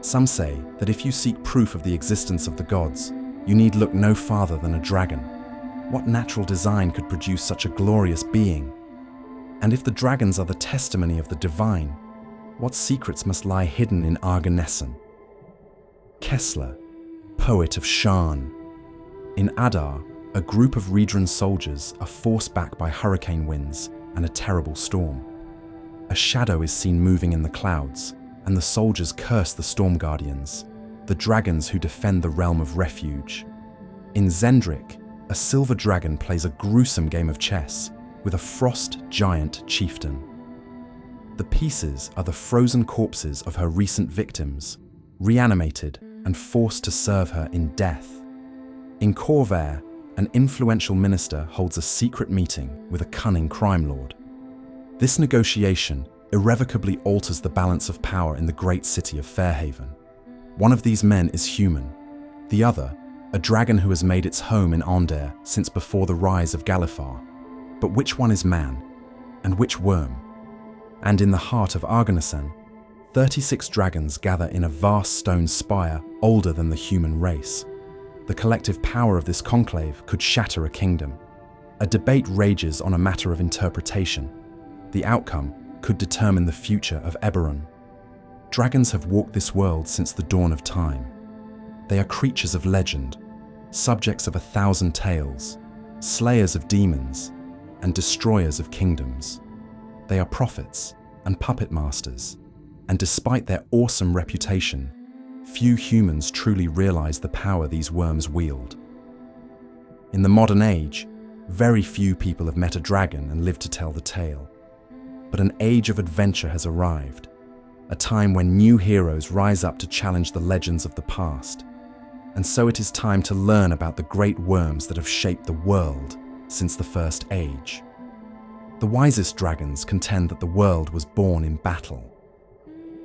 Some say that if you seek proof of the existence of the gods, you need look no farther than a dragon. What natural design could produce such a glorious being? And if the dragons are the testimony of the divine, what secrets must lie hidden in Argonessen? Kessler, poet of Sharn. In Adar, a group of Redran soldiers are forced back by hurricane winds and a terrible storm. A shadow is seen moving in the clouds, and the soldiers curse the Storm Guardians, the dragons who defend the realm of refuge. In Xen'drik, a silver dragon plays a gruesome game of chess with a frost giant chieftain. The pieces are the frozen corpses of her recent victims, reanimated and forced to serve her in death. In Corvair, an influential minister holds a secret meeting with a cunning crime lord. This negotiation irrevocably alters the balance of power in the great city of Fairhaven. One of these men is human, the other, a dragon who has made its home in Onder since before the rise of Galifar. But which one is man, and which worm? And in the heart of Argonessen, 36 dragons gather in a vast stone spire older than the human race. The collective power of this conclave could shatter a kingdom. A debate rages on a matter of interpretation. The outcome could determine the future of Eberron. Dragons have walked this world since the dawn of time. They are creatures of legend, subjects of 1,000 tales, slayers of demons, and destroyers of kingdoms. They are prophets and puppet masters, and despite their awesome reputation, few humans truly realize the power these worms wield. In the modern age, very few people have met a dragon and lived to tell the tale. But an age of adventure has arrived, a time when new heroes rise up to challenge the legends of the past. And so it is time to learn about the great worms that have shaped the world since the First Age. The wisest dragons contend that the world was born in battle.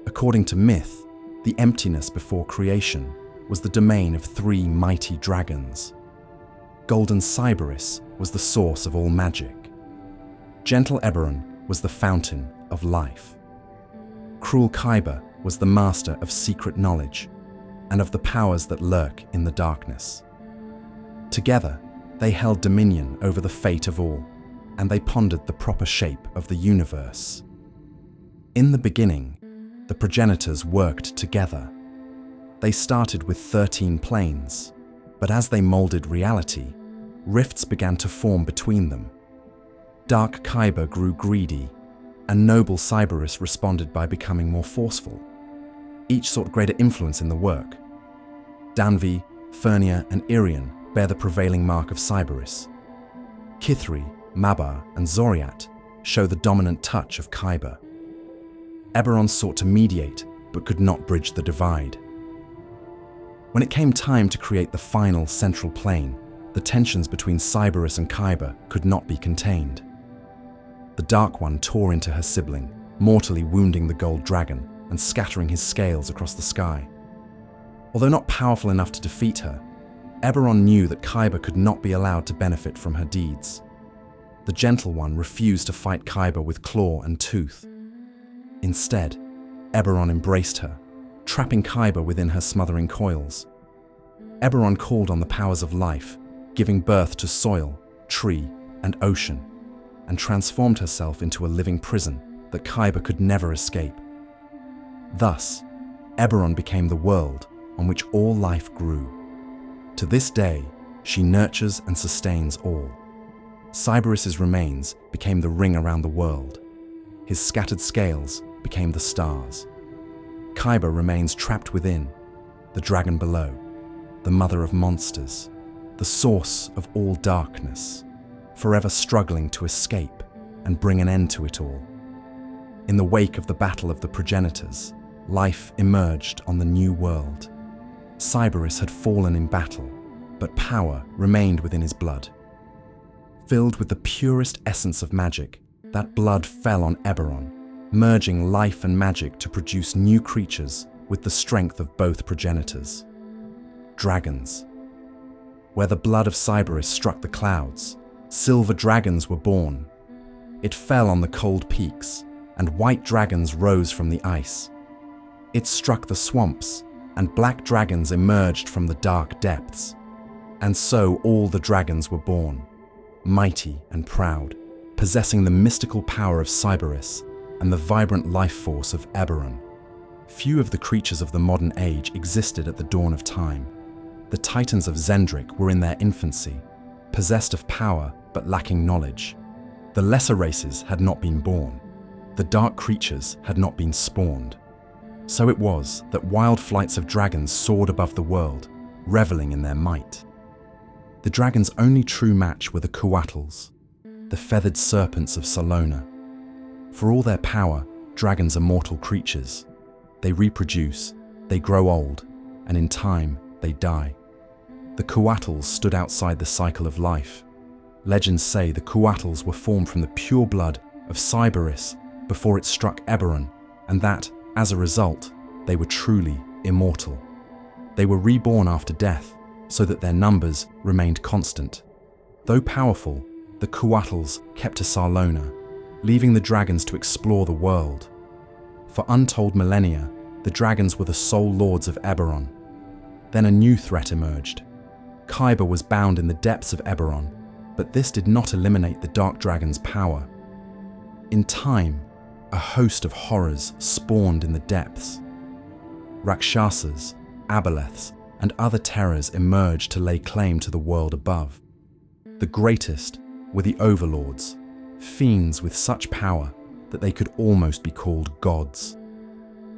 According to myth, the emptiness before creation was the domain of 3 mighty dragons. Golden Cyberus was the source of all magic. Gentle Eberron was the fountain of life. Cruel Kyber was the master of secret knowledge and of the powers that lurk in the darkness. Together, they held dominion over the fate of all, and they pondered the proper shape of the universe. In the beginning, the progenitors worked together. They started with 13 planes, but as they molded reality, rifts began to form between them. Dark Kyber grew greedy, and noble Cyberus responded by becoming more forceful. Each sought greater influence in the work. Danvi, Fernia, and Irion bear the prevailing mark of Cyberus. Kithri, Mabar, and Zoriat show the dominant touch of Kyber. Eberron sought to mediate, but could not bridge the divide. When it came time to create the final central plane, the tensions between Cyberus and Kyber could not be contained. The Dark One tore into her sibling, mortally wounding the gold dragon and scattering his scales across the sky. Although not powerful enough to defeat her, Eberron knew that Kyber could not be allowed to benefit from her deeds. The Gentle One refused to fight Kyber with claw and tooth. Instead, Eberron embraced her, trapping Kyber within her smothering coils. Eberron called on the powers of life, giving birth to soil, tree, and ocean, and transformed herself into a living prison that Kyber could never escape. Thus, Eberron became the world on which all life grew. To this day, she nurtures and sustains all. Cyberus's remains became the ring around the world. His scattered scales became the stars. Kyber remains trapped within, the dragon below, the mother of monsters, the source of all darkness, forever struggling to escape and bring an end to it all. In the wake of the battle of the progenitors, life emerged on the new world. Cyberus had fallen in battle, but power remained within his blood. Filled with the purest essence of magic, that blood fell on Eberron, merging life and magic to produce new creatures with the strength of both progenitors. Dragons. Where the blood of Cyberus struck the clouds, silver dragons were born. It fell on the cold peaks, and white dragons rose from the ice. It struck the swamps, and black dragons emerged from the dark depths. And so all the dragons were born, mighty and proud, possessing the mystical power of Cyberus and the vibrant life force of Eberron. Few of the creatures of the modern age existed at the dawn of time. The Titans of Xen'drik were in their infancy, possessed of power but lacking knowledge. The lesser races had not been born. The dark creatures had not been spawned. So it was that wild flights of dragons soared above the world, reveling in their might. The dragons' only true match were the Coatls, the feathered serpents of Salona. For all their power, dragons are mortal creatures. They reproduce, they grow old, and in time, they die. The Coatls stood outside the cycle of life. Legends say the Coatls were formed from the pure blood of Cyberus before it struck Eberron, and that, as a result, they were truly immortal. They were reborn after death, so that their numbers remained constant. Though powerful, the Coatls kept to Salona, leaving the dragons to explore the world. For untold millennia, the dragons were the sole lords of Eberron. Then a new threat emerged. Kyber was bound in the depths of Eberron, but this did not eliminate the dark dragon's power. In time, a host of horrors spawned in the depths. Rakshasas, aboleths, and other terrors emerged to lay claim to the world above. The greatest were the overlords, fiends with such power that they could almost be called gods.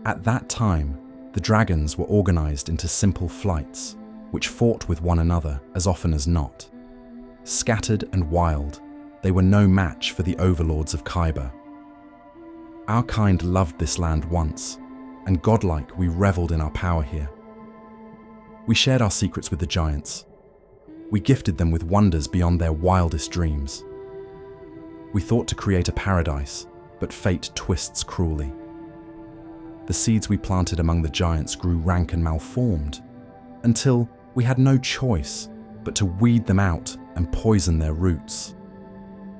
At that time, the dragons were organized into simple flights, which fought with one another as often as not. Scattered and wild, they were no match for the overlords of Kyber. Our kind loved this land once, and godlike we reveled in our power here. We shared our secrets with the giants. We gifted them with wonders beyond their wildest dreams. We thought to create a paradise, but fate twists cruelly. The seeds we planted among the giants grew rank and malformed, until we had no choice but to weed them out and poison their roots.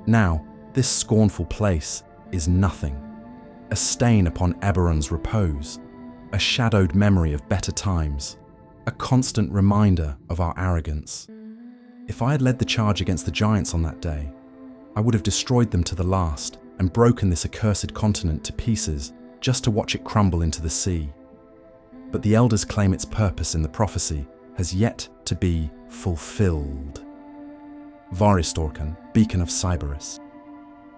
Now, this scornful place is nothing, a stain upon Eberron's repose, a shadowed memory of better times, a constant reminder of our arrogance. If I had led the charge against the giants on that day, I would have destroyed them to the last and broken this accursed continent to pieces just to watch it crumble into the sea. But the elders claim its purpose in the prophecy has yet to be fulfilled. Varistorkan, beacon of Cyberus.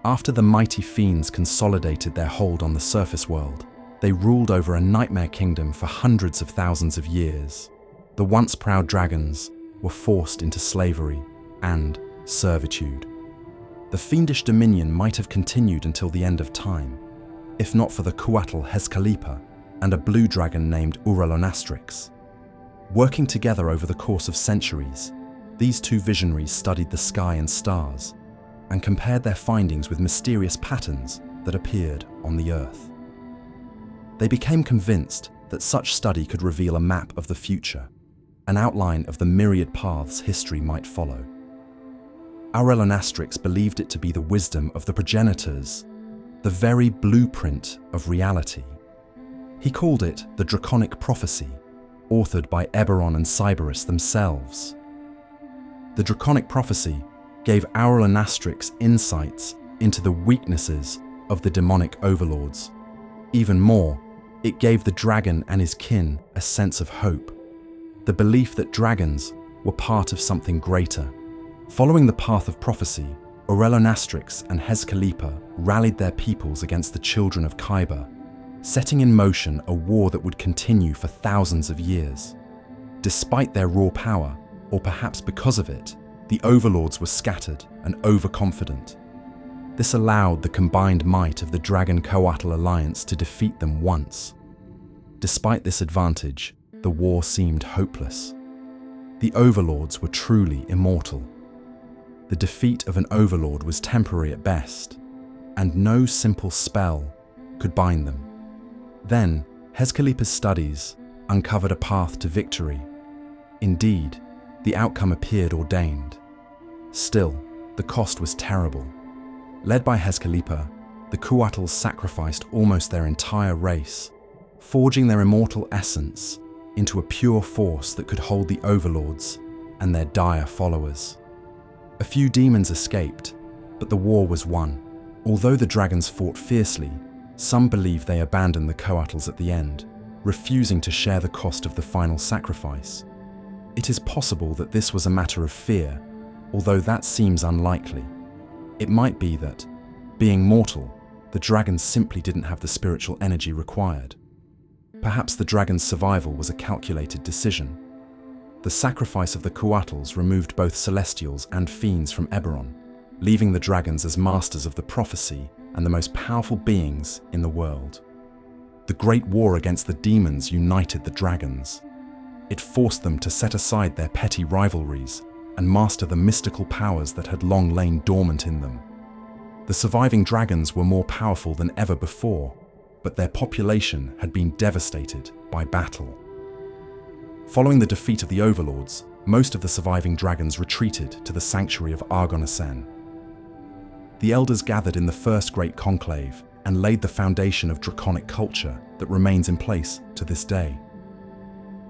After the mighty fiends consolidated their hold on the surface world, they ruled over a nightmare kingdom for hundreds of thousands of years. The once proud dragons were forced into slavery and servitude. The fiendish dominion might have continued until the end of time, if not for the Coatl Hezcalipa and a blue dragon named Uralonastrix. Working together over the course of centuries, these two visionaries studied the sky and stars and compared their findings with mysterious patterns that appeared on the Earth. They became convinced that such study could reveal a map of the future, an outline of the myriad paths history might follow. Uralonastrix believed it to be the wisdom of the progenitors, the very blueprint of reality. He called it the Draconic Prophecy, authored by Eberron and Cyberus themselves. The Draconic Prophecy gave Uralonastrix insights into the weaknesses of the demonic overlords. Even more, it gave the dragon and his kin a sense of hope, the belief that dragons were part of something greater. Following the path of prophecy, Uralonastrix and Hezcalipa rallied their peoples against the children of Kyber, setting in motion a war that would continue for thousands of years. Despite their raw power, or perhaps because of it, the overlords were scattered and overconfident. This allowed the combined might of the Dragon Coatl alliance to defeat them once. Despite this advantage, the war seemed hopeless. The overlords were truly immortal. The defeat of an overlord was temporary at best, and no simple spell could bind them. Then, Hezcalipa's studies uncovered a path to victory. Indeed, the outcome appeared ordained. Still, the cost was terrible. Led by Hezcalipa, the Coatls sacrificed almost their entire race, forging their immortal essence into a pure force that could hold the overlords and their dire followers. A few demons escaped, but the war was won. Although the dragons fought fiercely, some believe they abandoned the Coatls at the end, refusing to share the cost of the final sacrifice. It is possible that this was a matter of fear, although that seems unlikely. It might be that, being mortal, the dragons simply didn't have the spiritual energy required. Perhaps the dragon's survival was a calculated decision. The sacrifice of the Coatls removed both celestials and fiends from Eberron, leaving the dragons as masters of the prophecy and the most powerful beings in the world. The great war against the demons united the dragons. It forced them to set aside their petty rivalries and master the mystical powers that had long lain dormant in them. The surviving dragons were more powerful than ever before, but their population had been devastated by battle. Following the defeat of the overlords, most of the surviving dragons retreated to the sanctuary of Argonasen. The elders gathered in the first great conclave and laid the foundation of draconic culture that remains in place to this day.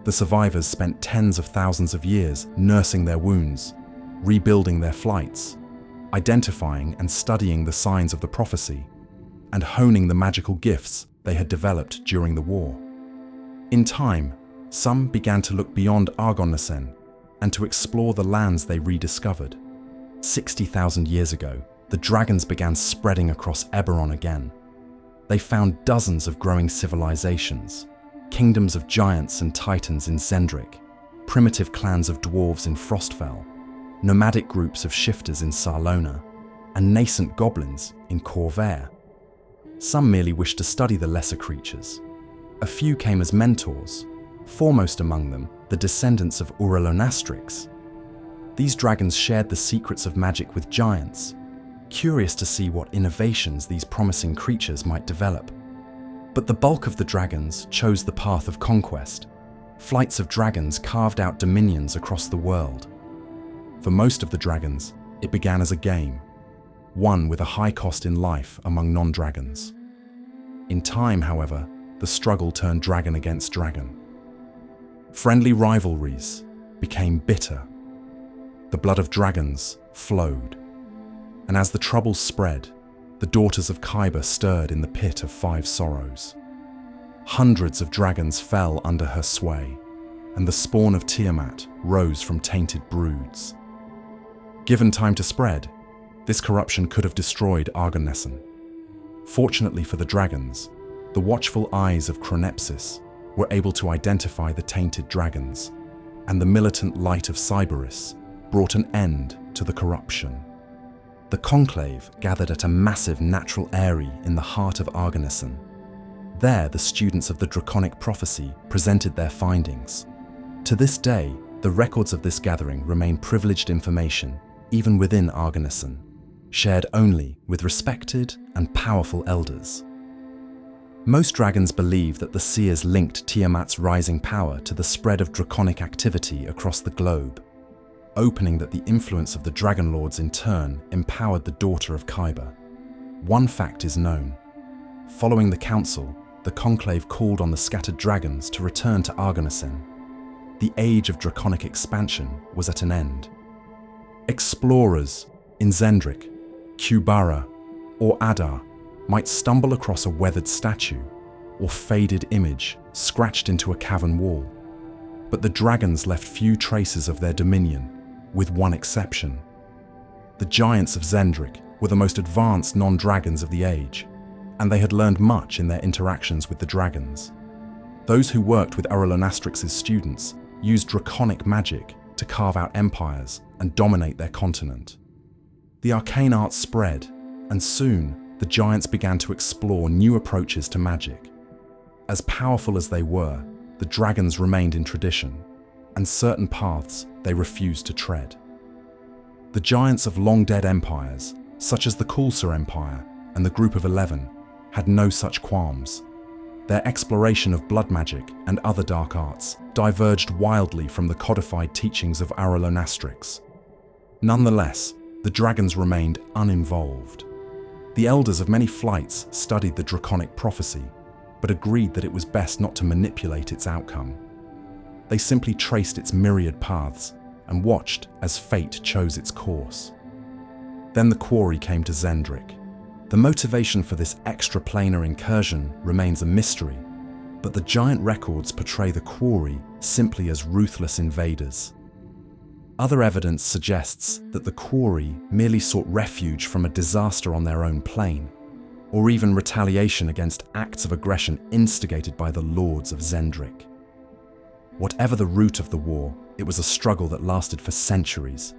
The survivors spent tens of thousands of years nursing their wounds, rebuilding their flights, identifying and studying the signs of the prophecy, and honing the magical gifts they had developed during the war. In time, some began to look beyond Argonasen and to explore the lands they rediscovered. 60,000 years ago, the dragons began spreading across Eberron again. They found dozens of growing civilizations, kingdoms of giants and titans in Xen'drik, primitive clans of dwarves in Frostfell, nomadic groups of shifters in Sarlona, and nascent goblins in Corvair. Some merely wished to study the lesser creatures. A few came as mentors, foremost among them the descendants of Uralonastrix. These dragons shared the secrets of magic with giants, curious to see what innovations these promising creatures might develop. But the bulk of the dragons chose the path of conquest. Flights of dragons carved out dominions across the world. For most of the dragons, it began as a game, one with a high cost in life among non-dragons. In time, however, the struggle turned dragon against dragon. Friendly rivalries became bitter. The blood of dragons flowed. And as the troubles spread, the daughters of Khyber stirred in the pit of 5 sorrows. Hundreds of dragons fell under her sway, and the spawn of Tiamat rose from tainted broods. Given time to spread, this corruption could have destroyed Argonasen. Fortunately for the dragons, the watchful eyes of Chronepsis were able to identify the tainted dragons, and the militant light of Cyberus brought an end to the corruption. The conclave gathered at a massive natural eyrie in the heart of Argonasen. There, the students of the Draconic Prophecy presented their findings. To this day, the records of this gathering remain privileged information, even within Argonasen, shared only with respected and powerful elders. Most dragons believe that the seers linked Tiamat's rising power to the spread of draconic activity across the globe, opening that the influence of the Dragon Lords in turn empowered the daughter of Khyber. One fact is known. Following the council, the conclave called on the scattered dragons to return to Argonasen. The age of draconic expansion was at an end. Explorers in Xen'drik, Kubara, or Adar might stumble across a weathered statue or faded image scratched into a cavern wall. But the dragons left few traces of their dominion, with one exception. The giants of Xen'drik were the most advanced non-dragons of the age, and they had learned much in their interactions with the dragons. Those who worked with Uralonastrix's students used draconic magic to carve out empires and dominate their continent. The arcane arts spread, and soon the giants began to explore new approaches to magic. As powerful as they were, the dragons remained in tradition, and certain paths they refused to tread. The giants of long-dead empires, such as the Kulsa Empire and the Group of 11, had no such qualms. Their exploration of blood magic and other dark arts diverged wildly from the codified teachings of Uralonastrix. Nonetheless, the dragons remained uninvolved. The elders of many flights studied the Draconic Prophecy, but agreed that it was best not to manipulate its outcome. They simply traced its myriad paths and watched as fate chose its course. Then the quarry came to Xen'drik. The motivation for this extraplanar incursion remains a mystery, but the giant records portray the quarry simply as ruthless invaders. Other evidence suggests that the quarry merely sought refuge from a disaster on their own plane, or even retaliation against acts of aggression instigated by the lords of Xen'drik. Whatever the root of the war, it was a struggle that lasted for centuries.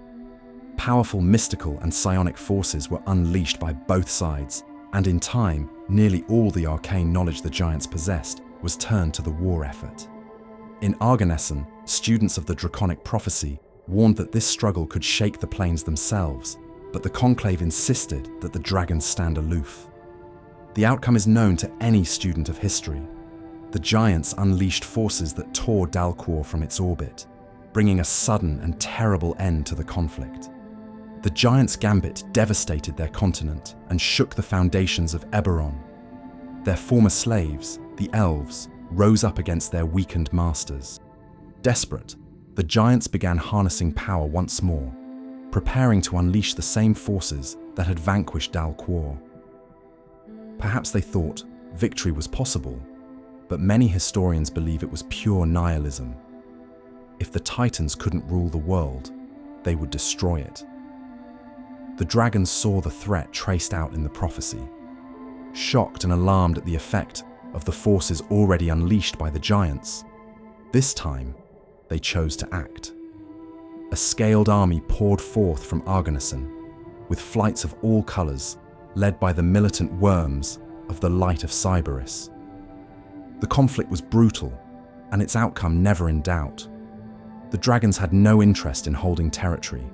Powerful mystical and psionic forces were unleashed by both sides, and in time, nearly all the arcane knowledge the giants possessed was turned to the war effort. In Argonessen, students of the Draconic Prophecy warned that this struggle could shake the planes themselves, but the Conclave insisted that the dragons stand aloof. The outcome is known to any student of history. The giants unleashed forces that tore Dalquor from its orbit, bringing a sudden and terrible end to the conflict. The giants' gambit devastated their continent and shook the foundations of Eberron. Their former slaves, the elves, rose up against their weakened masters. Desperate, the giants began harnessing power once more, preparing to unleash the same forces that had vanquished Dalquor. Perhaps they thought victory was possible, but many historians believe it was pure nihilism. If the Titans couldn't rule the world, they would destroy it. The dragons saw the threat traced out in the prophecy. Shocked and alarmed at the effect of the forces already unleashed by the giants, this time they chose to act. A scaled army poured forth from Argonessen, with flights of all colours, led by the militant worms of the Light of Cyberus. The conflict was brutal, and its outcome never in doubt. The dragons had no interest in holding territory.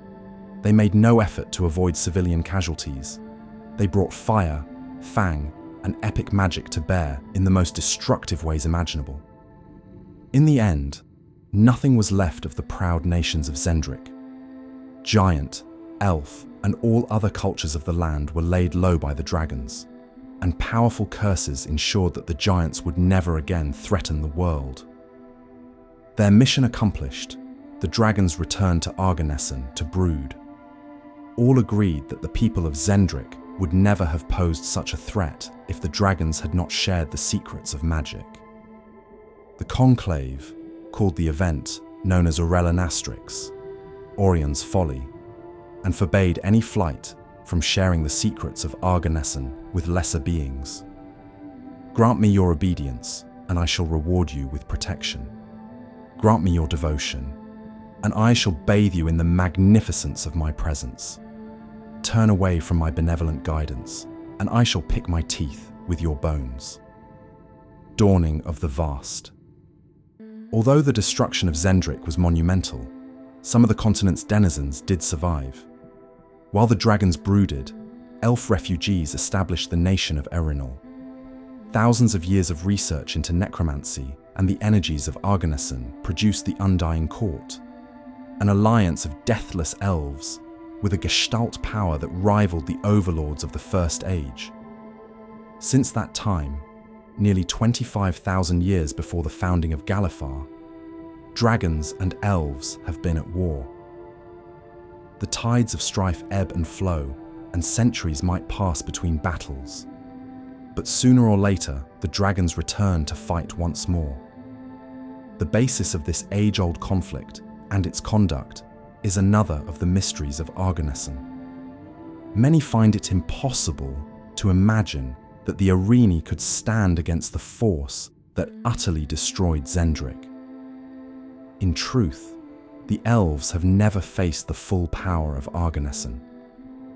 They made no effort to avoid civilian casualties. They brought fire, fang, and epic magic to bear in the most destructive ways imaginable. In the end, nothing was left of the proud nations of Xen'drik. Giant, elf, and all other cultures of the land were laid low by the dragons, and powerful curses ensured that the giants would never again threaten the world. Their mission accomplished, the dragons returned to Argonessen to brood. All agreed that the people of Xen'drik would never have posed such a threat if the dragons had not shared the secrets of magic. The Conclave called the event known as Orelanastrix, Orion's Folly, and forbade any flight from sharing the secrets of Argonessen with lesser beings. Grant me your obedience, and I shall reward you with protection. Grant me your devotion, and I shall bathe you in the magnificence of my presence. Turn away from my benevolent guidance, and I shall pick my teeth with your bones. Dawning of the Vast. Although the destruction of Xen'drik was monumental, some of the continent's denizens did survive. While the dragons brooded, elf refugees established the nation of Erinol. Thousands of years of research into necromancy and the energies of Argonessen produced the Undying Court, an alliance of deathless elves with a gestalt power that rivaled the overlords of the First Age. Since that time, nearly 25,000 years before the founding of Galifar, dragons and elves have been at war. The tides of strife ebb and flow, and centuries might pass between battles. But sooner or later, the dragons return to fight once more. The basis of this age-old conflict and its conduct is another of the mysteries of Argonessen. Many find it impossible to imagine that the Arini could stand against the force that utterly destroyed Xen'drik. In truth, the elves have never faced the full power of Argonessen.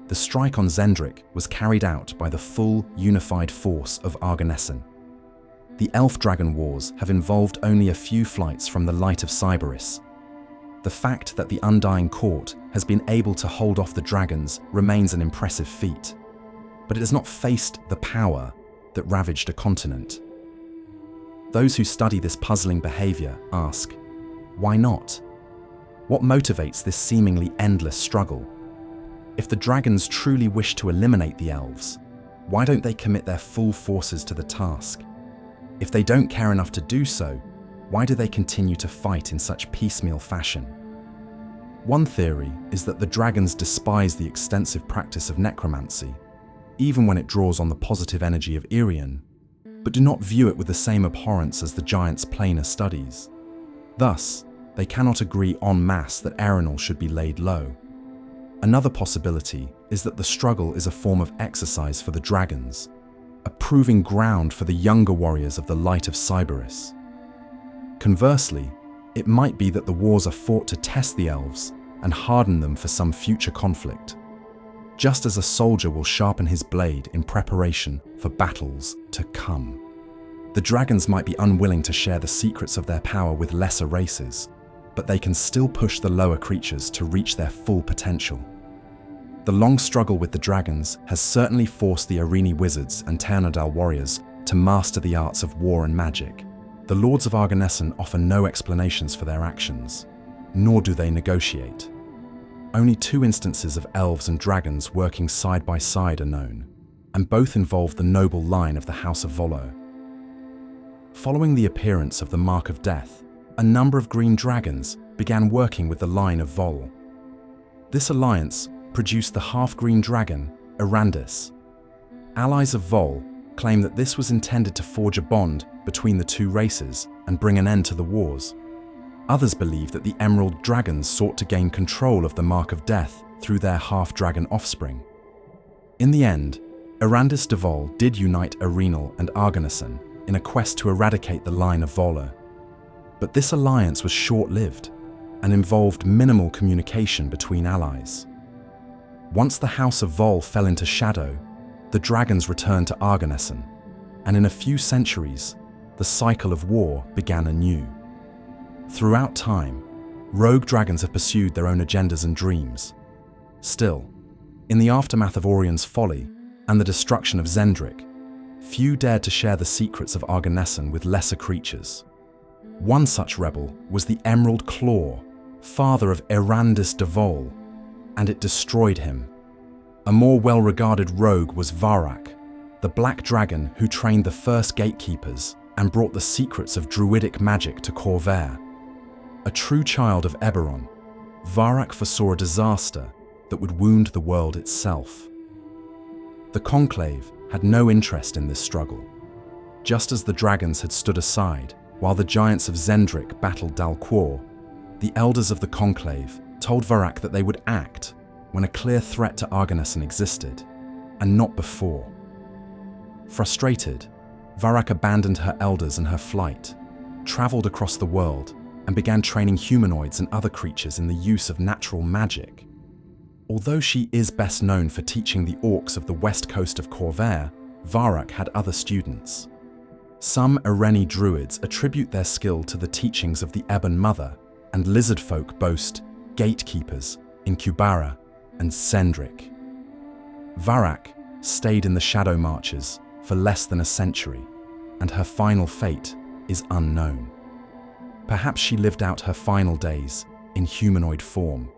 The strike on Xen'drik was carried out by the full unified force of Argonessen. The Elf-Dragon Wars have involved only a few flights from the Light of Cyberus. The fact that the Undying Court has been able to hold off the dragons remains an impressive feat, but it has not faced the power that ravaged a continent. Those who study this puzzling behavior ask, why not? What motivates this seemingly endless struggle? If the dragons truly wish to eliminate the elves, why don't they commit their full forces to the task? If they don't care enough to do so, Why do they continue to fight in such piecemeal fashion? One theory is that the dragons despise the extensive practice of necromancy, even when it draws on the positive energy of Eberron, but do not view it with the same abhorrence as the giants' planar studies. Thus, they cannot agree en masse that Eberron should be laid low. Another possibility is that the struggle is a form of exercise for the dragons, a proving ground for the younger warriors of the Light of Cyberus. Conversely, it might be that the wars are fought to test the elves and harden them for some future conflict, just as a soldier will sharpen his blade in preparation for battles to come. The dragons might be unwilling to share the secrets of their power with lesser races, but they can still push the lower creatures to reach their full potential. The long struggle with the dragons has certainly forced the Arini wizards and Ternodal warriors to master the arts of war and magic. The Lords of Argonessen offer no explanations for their actions, nor do they negotiate. Only 2 instances of elves and dragons working side by side are known, and both involve the noble line of the House of Volo. Following the appearance of the Mark of Death, a number of green dragons began working with the line of Vol. This alliance produced the half-green dragon, Erandis. Allies of Vol claim that this was intended to forge a bond between the 2 races and bring an end to the wars. Others believe that the Emerald Dragons sought to gain control of the Mark of Death through their half-dragon offspring. In the end, Erandis de Vol did unite Arenal and Argonessen in a quest to eradicate the line of Vola. But this alliance was short-lived and involved minimal communication between allies. Once the House of Vol fell into shadow, the dragons returned to Argonessen, and in a few centuries, the cycle of war began anew. Throughout time, rogue dragons have pursued their own agendas and dreams. Still, in the aftermath of Orion's folly and the destruction of Xen'drik, few dared to share the secrets of Argonessen with lesser creatures. One such rebel was the Emerald Claw, father of Erandis de Vol, and it destroyed him. A more well-regarded rogue was Varak, the black dragon who trained the first gatekeepers and brought the secrets of druidic magic to Corvair. A true child of Eberron, Varak foresaw a disaster that would wound the world itself. The Conclave had no interest in this struggle. Just as the dragons had stood aside while the giants of Xen'drik battled Dalquor, the elders of the Conclave told Varak that they would act when a clear threat to Argonessen existed, and not before. Frustrated, Varak abandoned her elders and her flight, traveled across the world, and began training humanoids and other creatures in the use of natural magic. Although she is best known for teaching the orcs of the west coast of Corvair, Varak had other students. Some Areni druids attribute their skill to the teachings of the Ebon Mother, and lizard folk boast gatekeepers in Kubara and Xen'drik. Varak stayed in the Shadow Marches for less than a century, and her final fate is unknown. Perhaps she lived out her final days in humanoid form,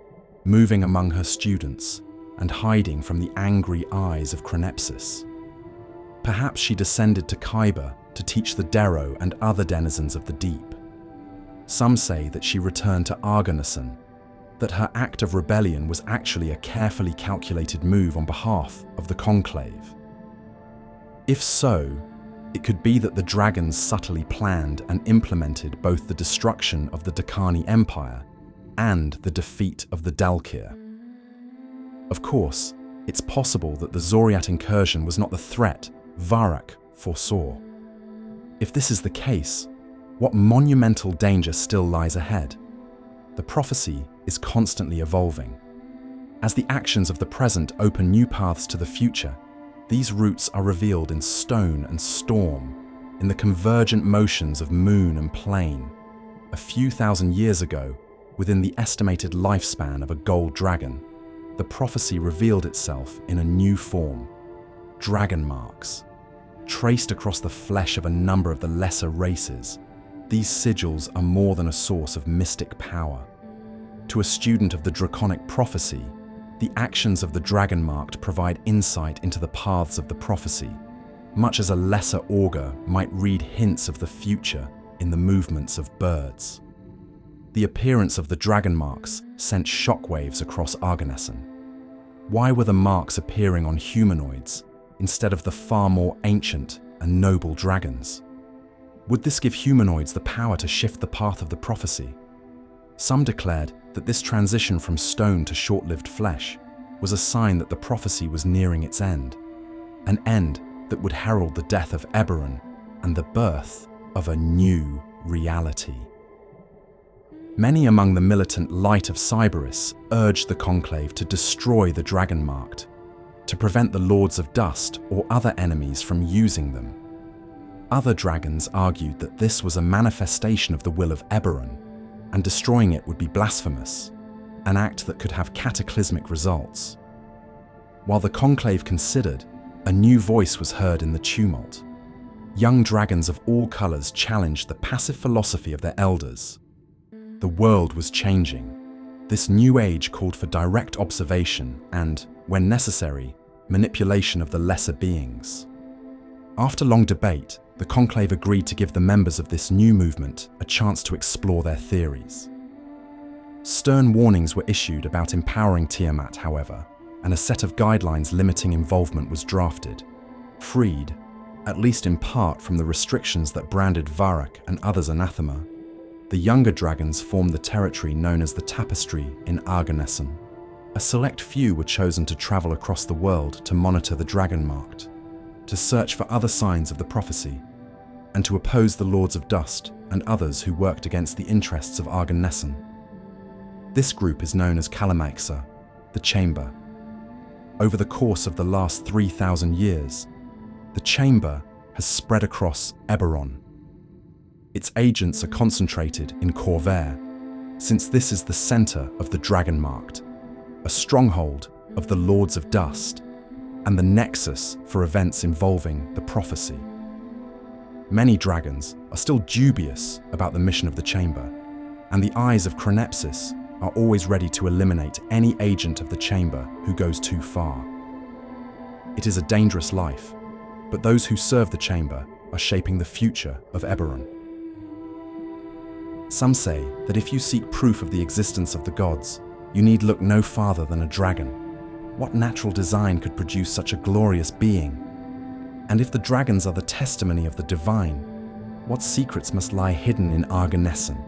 moving among her students and hiding from the angry eyes of Chronepsis. Perhaps she descended to Khyber to teach the Derro and other denizens of the deep. Some say that she returned to Argonessen, that her act of rebellion was actually a carefully calculated move on behalf of the Conclave. If so, it could be that the dragons subtly planned and implemented both the destruction of the Dakani Empire and the defeat of the Dalkir. Of course, it's possible that the Zoriat incursion was not the threat Varak foresaw. If this is the case, what monumental danger still lies ahead? The prophecy is constantly evolving. As the actions of the present open new paths to the future, these routes are revealed in stone and storm, in the convergent motions of moon and plain. A few thousand years ago, within the estimated lifespan of a gold dragon, the prophecy revealed itself in a new form: Dragonmarks. Traced across the flesh of a number of the lesser races, these sigils are more than a source of mystic power. To a student of the Draconic Prophecy, the actions of the Dragonmarked provide insight into the paths of the prophecy, much as a lesser augur might read hints of the future in the movements of birds. The appearance of the Dragonmarks sent shockwaves across Argonessen. Why were the marks appearing on humanoids instead of the far more ancient and noble dragons? Would this give humanoids the power to shift the path of the prophecy? Some declared that this transition from stone to short-lived flesh was a sign that the prophecy was nearing its end, an end that would herald the death of Eberron and the birth of a new reality. Many among the militant Light of Cyberus urged the Conclave to destroy the Dragonmarked, to prevent the Lords of Dust or other enemies from using them. Other dragons argued that this was a manifestation of the will of Eberron, and destroying it would be blasphemous, an act that could have cataclysmic results. While the Conclave considered, a new voice was heard in the tumult. Young dragons of all colours challenged the passive philosophy of their elders. The world was changing. This new age called for direct observation and, when necessary, manipulation of the lesser beings. After long debate, the Conclave agreed to give the members of this new movement a chance to explore their theories. Stern warnings were issued about empowering Tiamat, however, and a set of guidelines limiting involvement was drafted, freed, at least in part, from the restrictions that branded Varrock and others anathema. The younger dragons formed the territory known as the Tapestry in Argonessen. A select few were chosen to travel across the world to monitor the Dragonmarked, to search for other signs of the prophecy, and to oppose the Lords of Dust and others who worked against the interests of Argonessen. This group is known as Kalamaksa, the Chamber. Over the course of the last 3,000 years, the Chamber has spread across Eberron. Its agents are concentrated in Corvair, since this is the centre of the Dragonmarked, a stronghold of the Lords of Dust, and the nexus for events involving the prophecy. Many dragons are still dubious about the mission of the Chamber, and the eyes of Chronepsis are always ready to eliminate any agent of the Chamber who goes too far. It is a dangerous life, but those who serve the Chamber are shaping the future of Eberron. Some say that if you seek proof of the existence of the gods, you need look no farther than a dragon. What natural design could produce such a glorious being? And if the dragons are the testimony of the divine, what secrets must lie hidden in Argonessen?